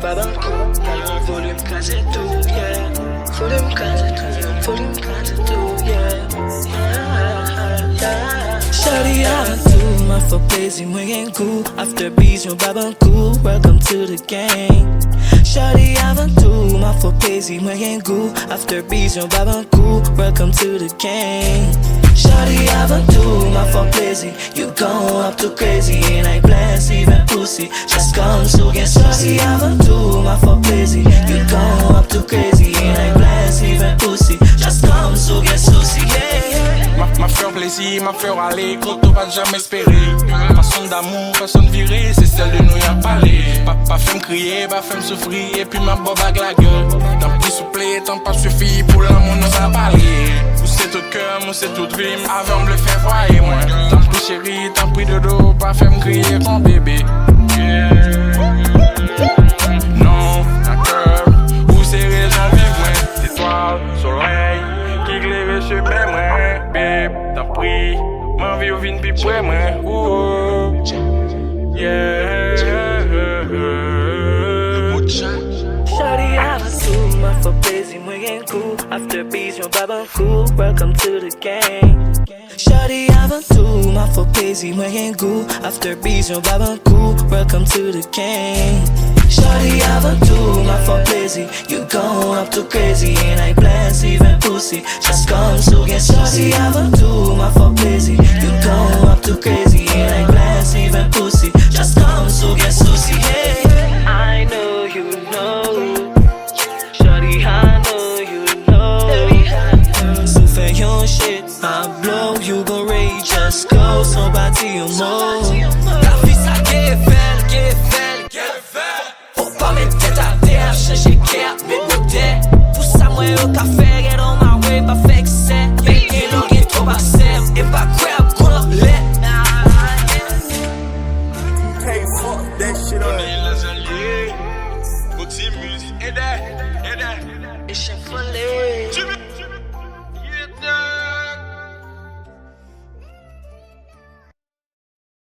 pas banco. Y'a un volume casé tout, yeah. Volume casé tout, volume casé tout, yeah. Shawty avant ma for plaisir moyen coup. After beats yon babankou. Welcome to the gang. Shawty avant ma for plaisir moyen goût. After beats yon babankou. Welcome to the gang. Shawty avant ma for plaisir. You go up too crazy and I bless even pussy. Just come so get shawty avant ma for plaisir. You go up too crazy and I bless even pussy. Just come so get sushi, yeah. M'a fait plaisir, m'a fait râler, qu'on pas jamais espéré. Façon d'amour, façon de virer, c'est celle de nous y a parlé. Pas fait me crier, pas fait me souffrir, et puis m'a bobague la gueule. Tant pis souple, tant pas suffit, pour l'amour nous a parlé. Vous c'est tout cœur, moi c'est toute vie, avant me le faire voyer moi. Tant pis chérie, tant pis dodo, pas fait me crier comme bébé. Yeah. Non, d'accord, vous c'est raison vive moi. Étoile, soleil, qui éclaire chez moi. Babe, t'as pris, ma vie au vin pi près moi. Yeah. Shawty avant ma for plaisir moyen coup. After beats yon babankou. Welcome to the gang. Shawty avant ma for plaisir moyen goût. After beats yon babankou. Welcome to the gang. Shawty avant ma for plaisir. You go up too crazy and I bless even pussy. Just come so get shawty avant ma for plaisir. You go up too crazy and I bless even pussy. Just come so get sushi, yeah. I know you know. Shawty, I know you know. So for your shit, I blow, you gon' rage, just go. Somebody you know. La vie ça get fait. Faut pas mettre tête à terre, changer guerre, mettre nos têtes. Pour ça moi au café, get on my way, pas vexé.